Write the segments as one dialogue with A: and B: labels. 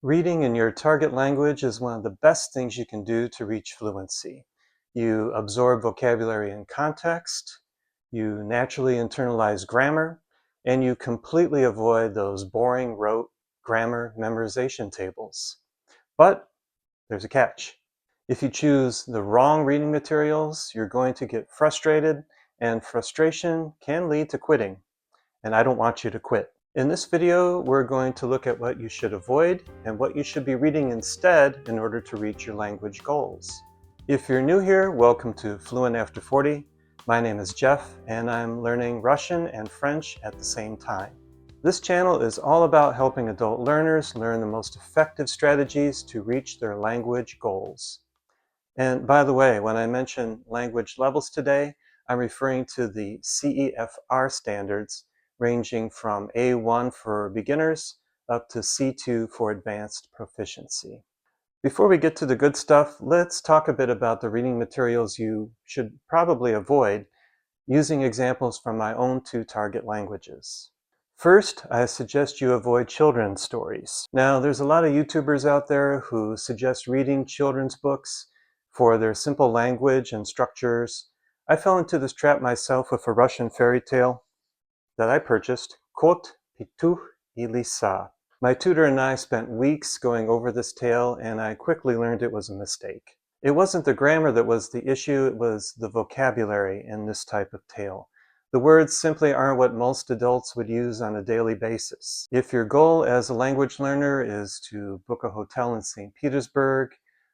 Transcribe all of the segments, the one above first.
A: Reading in your target language is one of the best things you can do to reach fluency. You absorb vocabulary in context, you naturally internalize grammar, and you completely avoid those boring rote grammar memorization tables. But there's a catch. If you choose the wrong reading materials, you're going to get frustrated, and frustration can lead to quitting. And I don't want you to quit. In this video, we're going to look at what you should avoid and what you should be reading instead in order to reach your language goals. If you're new here, welcome to Fluent After 40. My name is Jeff, and I'm learning Russian and French at the same time. This channel is all about helping adult learners learn the most effective strategies to reach their language goals. And by the way, when I mention language levels today, I'm referring to the CEFR standards ranging from A1 for beginners up to C2 for advanced proficiency. Before we get to the good stuff, let's talk a bit about the reading materials you should probably avoid using examples from my own two target languages. First, I suggest you avoid children's stories. Now, there's a lot of YouTubers out there who suggest reading children's books for their simple language and structures. I fell into this trap myself with a Russian fairy tale that I purchased, Kot, Pituch и Lisa. My tutor and I spent weeks going over this tale, and I quickly learned it was a mistake. It wasn't the grammar that was the issue, it was the vocabulary in this type of tale. The words simply aren't what most adults would use on a daily basis. If your goal as a language learner is to book a hotel in St. Petersburg,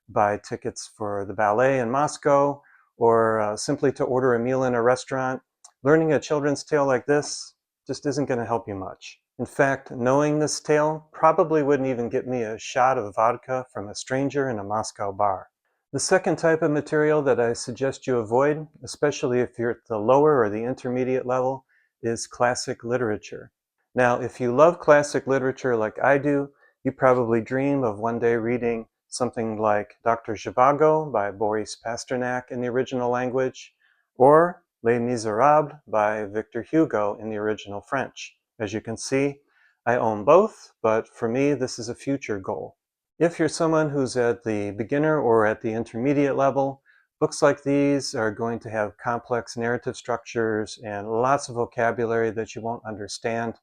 A: buy tickets for the ballet in Moscow, or simply to order a meal in a restaurant, learning a children's tale like this just isn't going to help you much. In fact, knowing this tale probably wouldn't even get me a shot of vodka from a stranger in a Moscow bar. The second type of material that I suggest you avoid, especially if you're at the lower or the intermediate level, is classic literature. Now, if you love classic literature like I do, you probably dream of one day reading something like Dr. Zhivago by Boris Pasternak in the original language, or Les Miserables by Victor Hugo in the original French. As you can see, I own both, but for me, this is a future goal. If you're someone who's at the beginner or at the intermediate level, books like these are going to have complex narrative structures and lots of vocabulary that you won't understand.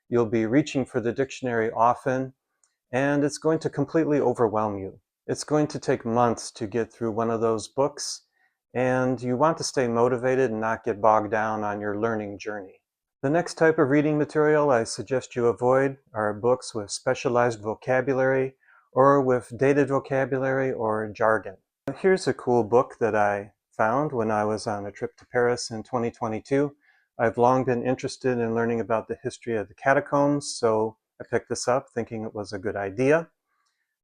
A: You'll be reaching for the dictionary often, and it's going to completely overwhelm you. It's going to take months to get through one of those books, and you want to stay motivated and not get bogged down on your learning journey. The next type of reading material I suggest you avoid are books with specialized vocabulary or with dated vocabulary or jargon. Here's a cool book that I found when I was on a trip to Paris in 2022. I've long been interested in learning about the history of the catacombs, so I picked this up thinking it was a good idea.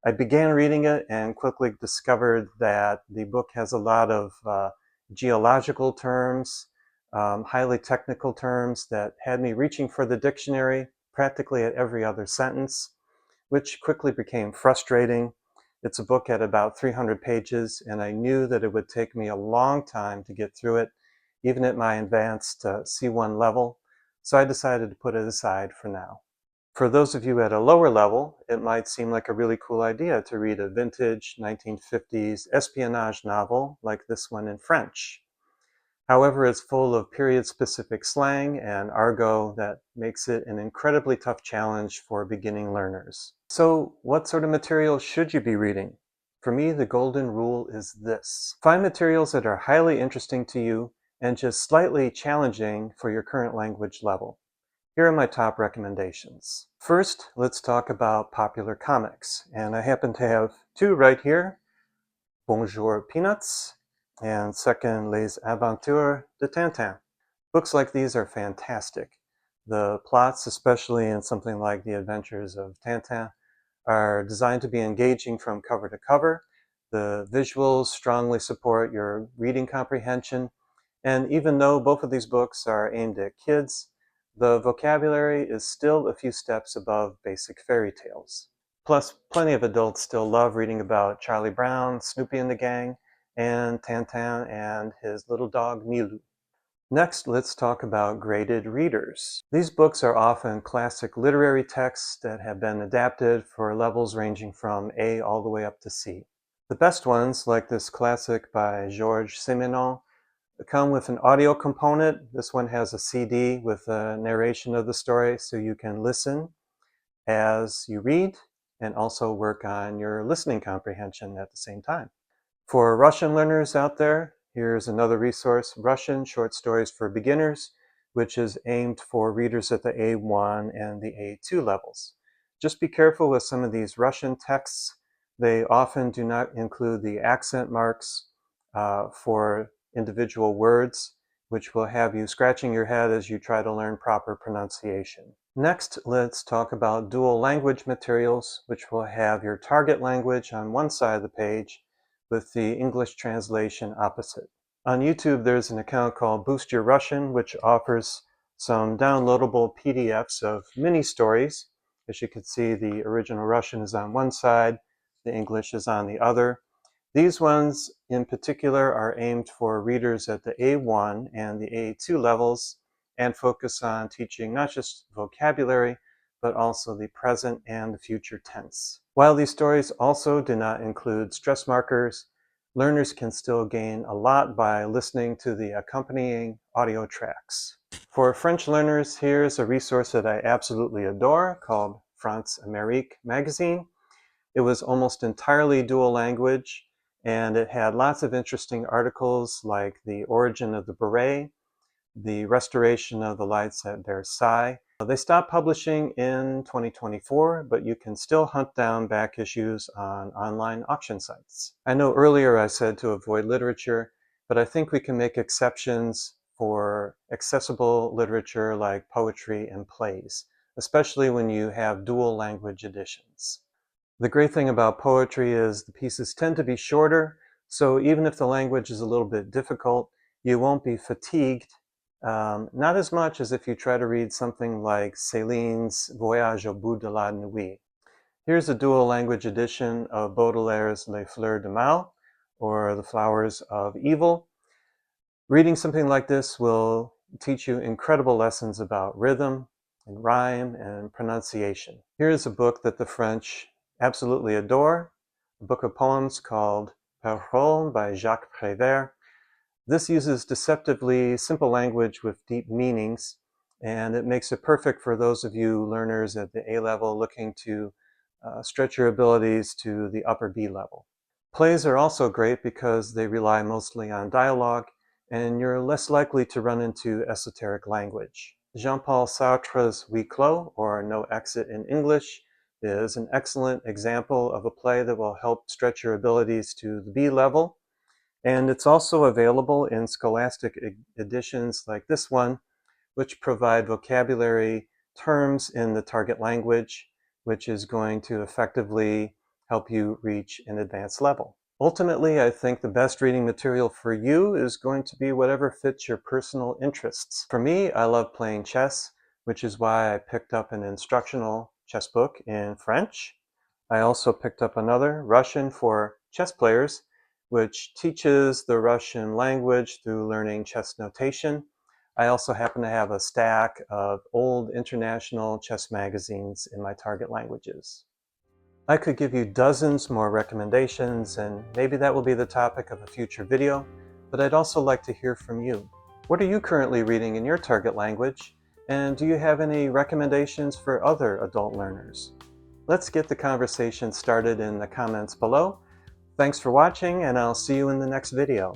A: I began reading it and quickly discovered that the book has a lot of geological terms, highly technical terms that had me reaching for the dictionary practically at every other sentence, which quickly became frustrating. It's a book at about 300 pages, and I knew that it would take me a long time to get through it, even at my advanced C1 level, so I decided to put it aside for now. For those of you at a lower level, it might seem like a really cool idea to read a vintage 1950s espionage novel like this one in French. However, it's full of period-specific slang and argot that makes it an incredibly tough challenge for beginning learners. So, what sort of material should you be reading? For me, the golden rule is this. Find materials that are highly interesting to you and just slightly challenging for your current language level. Here are my top recommendations. First, let's talk about popular comics. And I happen to have two right here. Bonjour Peanuts, and second, Les Aventures de Tintin. Books like these are fantastic. The plots, especially in something like The Adventures of Tintin, are designed to be engaging from cover to cover. The visuals strongly support your reading comprehension, and even though both of these books are aimed at kids, the vocabulary is still a few steps above basic fairy tales. Plus, plenty of adults still love reading about Charlie Brown, Snoopy and the Gang, and Tintin and his little dog Milou. Next, let's talk about graded readers. These books are often classic literary texts that have been adapted for levels ranging from A all the way up to C. The best ones, like this classic by Georges Simenon, come with an audio component. This one has a CD with a narration of the story, so you can listen as you read and also work on your listening comprehension at the same time. For Russian learners out there, here's another resource, Russian Short Stories for Beginners, which is aimed for readers at the A1 and the A2 levels. Just be careful with some of these Russian texts. They often do not include the accent marks for individual words, which will have you scratching your head as you try to learn proper pronunciation. Next, let's talk about dual language materials, which will have your target language on one side of the page with the English translation opposite. On YouTube, there's an account called Boost Your Russian, which offers some downloadable PDFs of mini stories. As you can see, the original Russian is on one side, the English is on the other. These ones in particular are aimed for readers at the A1 and the A2 levels and focus on teaching not just vocabulary, but also the present and the future tense. While these stories also do not include stress markers, learners can still gain a lot by listening to the accompanying audio tracks. For French learners, here's a resource that I absolutely adore called France Amérique magazine. It was almost entirely dual language, and it had lots of interesting articles like the origin of the beret, the restoration of the lights at Versailles. They stopped publishing in 2024, but you can still hunt down back issues on online auction sites. I know earlier I said to avoid literature, but I think we can make exceptions for accessible literature like poetry and plays, especially when you have dual language editions. The great thing about poetry is the pieces tend to be shorter, so even if the language is a little bit difficult, you won't be fatigued, not as much as if you try to read something like Céline's Voyage au bout de la nuit. Here's a dual language edition of Baudelaire's Les Fleurs du Mal, or The Flowers of Evil. Reading something like this will teach you incredible lessons about rhythm and rhyme and pronunciation. Here's a book that the French absolutely adore, a book of poems called Paroles by Jacques Prévert. This uses deceptively simple language with deep meanings, and it makes it perfect for those of you learners at the A level looking to stretch your abilities to the upper B level. Plays are also great because they rely mostly on dialogue, and you're less likely to run into esoteric language. Jean-Paul Sartre's Huis Clos, or No Exit in English, is an excellent example of a play that will help stretch your abilities to the B level. And it's also available in scholastic editions like this one, which provide vocabulary terms in the target language, which is going to effectively help you reach an advanced level. Ultimately, I think the best reading material for you is going to be whatever fits your personal interests. For me, I love playing chess, which is why I picked up an instructional chess book in French. I also picked up another, Russian for chess players, which teaches the Russian language through learning chess notation. I also happen to have a stack of old international chess magazines in my target languages. I could give you dozens more recommendations, and maybe that will be the topic of a future video, but I'd also like to hear from you. What are you currently reading in your target language, and do you have any recommendations for other adult learners? Let's get the conversation started in the comments below. Thanks for watching, and I'll see you in the next video.